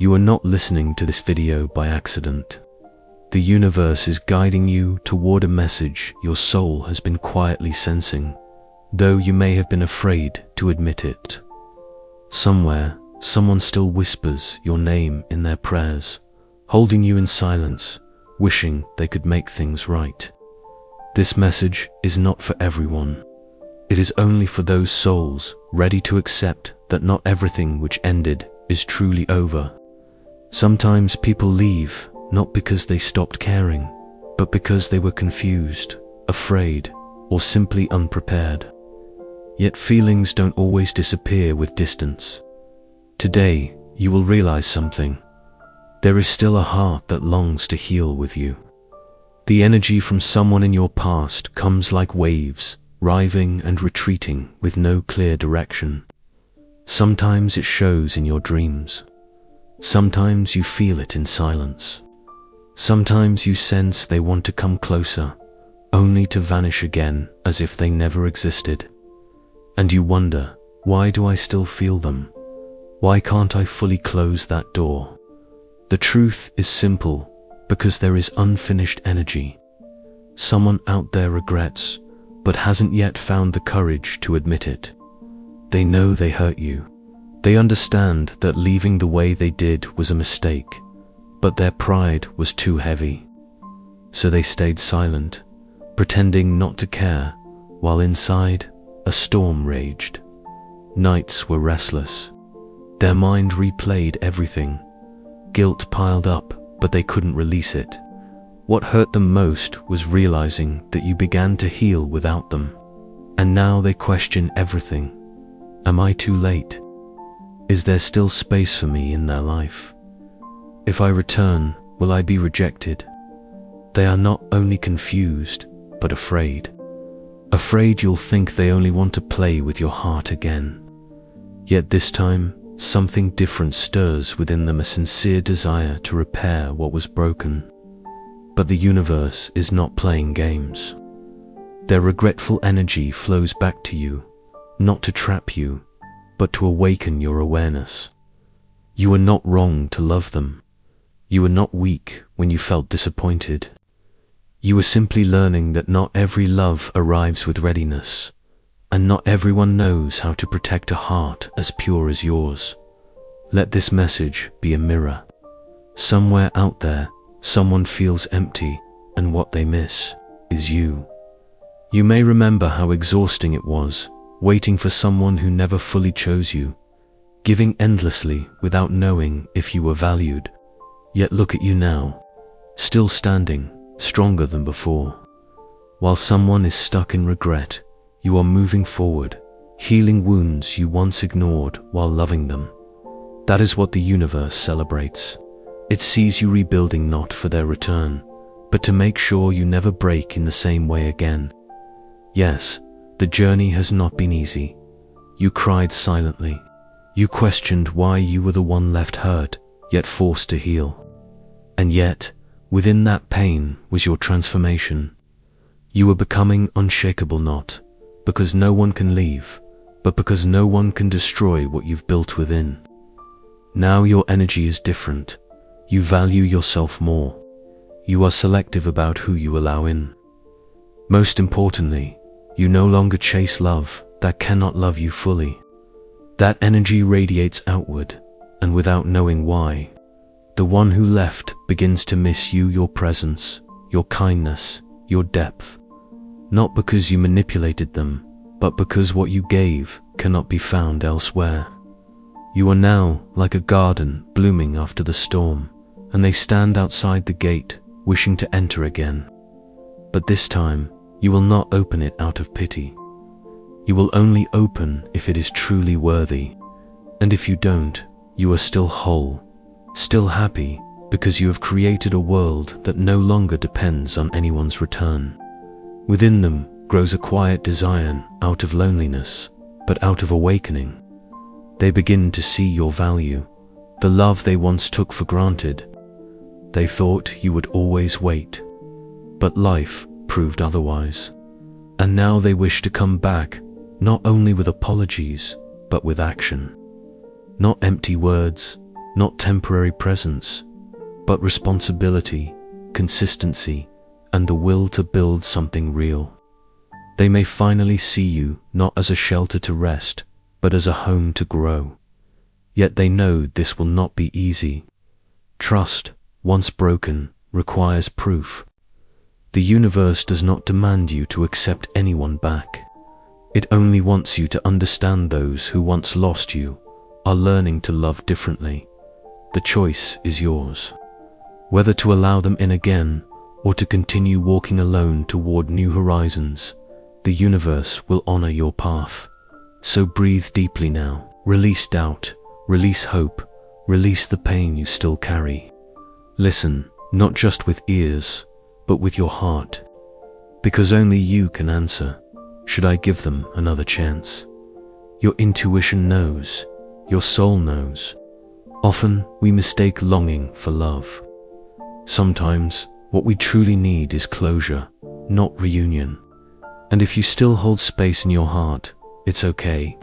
You are not listening to this video by accident. The universe is guiding you toward a message your soul has been quietly sensing, though you may have been afraid to admit it. Somewhere, someone still whispers your name in their prayers, holding you in silence, wishing they could make things right. This message is not for everyone. It is only for those souls ready to accept that not everything which ended is truly over. Sometimes people leave not because they stopped caring, but because they were confused, afraid, or simply unprepared. Yet feelings don't always disappear with distance. Today, you will realize something. There is still a heart that longs to heal with you. The energy from someone in your past comes like waves, rising and retreating with no clear direction. Sometimes it shows in your dreams. Sometimes you feel it in silence. Sometimes you sense they want to come closer, only to vanish again as if they never existed. And you wonder, why do I still feel them? Why can't I fully close that door? The truth is simple, because there is unfinished energy. Someone out there regrets, but hasn't yet found the courage to admit it. They know they hurt you. They understand that leaving the way they did was a mistake, but their pride was too heavy. So they stayed silent, pretending not to care, while inside, a storm raged. Nights were restless. Their mind replayed everything. Guilt piled up, but they couldn't release it. What hurt them most was realizing that you began to heal without them. And now they question everything. Am I too late? Is there still space for me in their life? If I return, will I be rejected? They are not only confused, but afraid. Afraid you'll think they only want to play with your heart again. Yet this time, something different stirs within them, a sincere desire to repair what was broken. But the universe is not playing games. Their regretful energy flows back to you, not to trap you, but to awaken your awareness. You were not wrong to love them. You were not weak when you felt disappointed. You were simply learning that not every love arrives with readiness, and not everyone knows how to protect a heart as pure as yours. Let this message be a mirror. Somewhere out there, someone feels empty, and what they miss is you. You may remember how exhausting it was, waiting for someone who never fully chose you, giving endlessly without knowing if you were valued. Yet look at you now, still standing, stronger than before. While someone is stuck in regret, you are moving forward, healing wounds you once ignored while loving them. That is what the universe celebrates. It sees you rebuilding not for their return, but to make sure you never break in the same way again. Yes, the journey has not been easy. You cried silently. You questioned why you were the one left hurt, yet forced to heal. And yet, within that pain was your transformation. You were becoming unshakable, not because no one can leave, but because no one can destroy what you've built within. Now your energy is different. You value yourself more. You are selective about who you allow in. Most importantly, you no longer chase love that cannot love you fully. That energy radiates outward, and without knowing why, the one who left begins to miss you, your presence, your kindness, your depth. Not because you manipulated them, but because what you gave cannot be found elsewhere. You are now like a garden blooming after the storm, and they stand outside the gate, wishing to enter again. But this time, you will not open it out of pity. You will only open if it is truly worthy. And if you don't, you are still whole, still happy, because you have created a world that no longer depends on anyone's return. Within them grows a quiet desire, out of loneliness, but out of awakening. They begin to see your value, the love they once took for granted. They thought you would always wait, but life proved otherwise. And now they wish to come back, not only with apologies, but with action. Not empty words, not temporary presence, but responsibility, consistency, and the will to build something real. They may finally see you not as a shelter to rest, but as a home to grow. Yet they know this will not be easy. Trust, once broken, requires proof. The universe does not demand you to accept anyone back. It only wants you to understand those who once lost you are learning to love differently. The choice is yours. Whether to allow them in again or to continue walking alone toward new horizons, the universe will honor your path. So breathe deeply now. Release doubt, release hope, release the pain you still carry. Listen, not just with ears, but with your heart. Because only you can answer, should I give them another chance? Your intuition knows, your soul knows. Often we mistake longing for love. Sometimes what we truly need is closure, not reunion. And if you still hold space in your heart, it's okay.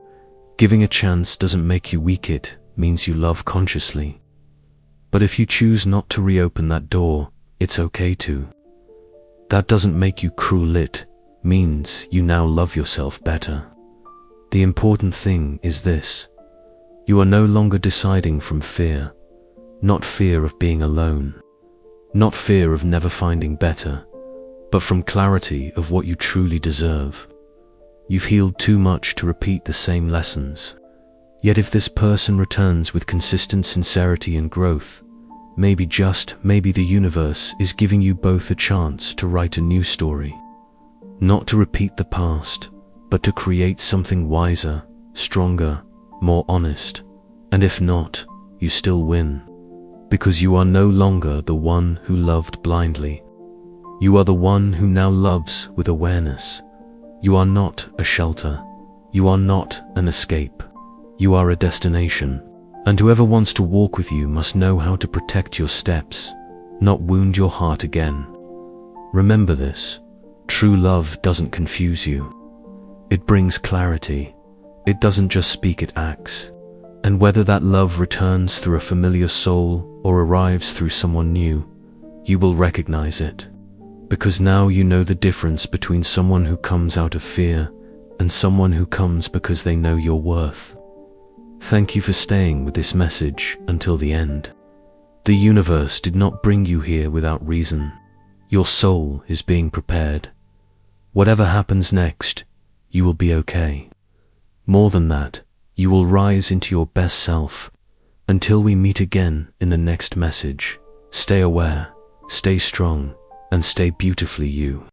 Giving a chance doesn't make you weak, it means you love consciously. But if you choose not to reopen that door, it's okay too. That doesn't make you cruel, it means you now love yourself better. The important thing is this: you are no longer deciding from fear, not fear of being alone, not fear of never finding better, but from clarity of what you truly deserve. You've healed too much to repeat the same lessons. Yet if this person returns with consistent sincerity and growth, maybe, just maybe, the universe is giving you both a chance to write a new story. Not to repeat the past, but to create something wiser, stronger, more honest. And if not, you still win. Because you are no longer the one who loved blindly. You are the one who now loves with awareness. You are not a shelter. You are not an escape. You are a destination. And whoever wants to walk with you must know how to protect your steps, not wound your heart again. Remember this: true love doesn't confuse you. It brings clarity. It doesn't just speak, it acts. And whether that love returns through a familiar soul or arrives through someone new, you will recognize it. Because now you know the difference between someone who comes out of fear and someone who comes because they know your worth. Thank you for staying with this message until the end. The universe did not bring you here without reason. Your soul is being prepared. Whatever happens next, you will be okay. More than that, you will rise into your best self. Until we meet again in the next message, stay aware, stay strong, and stay beautifully you.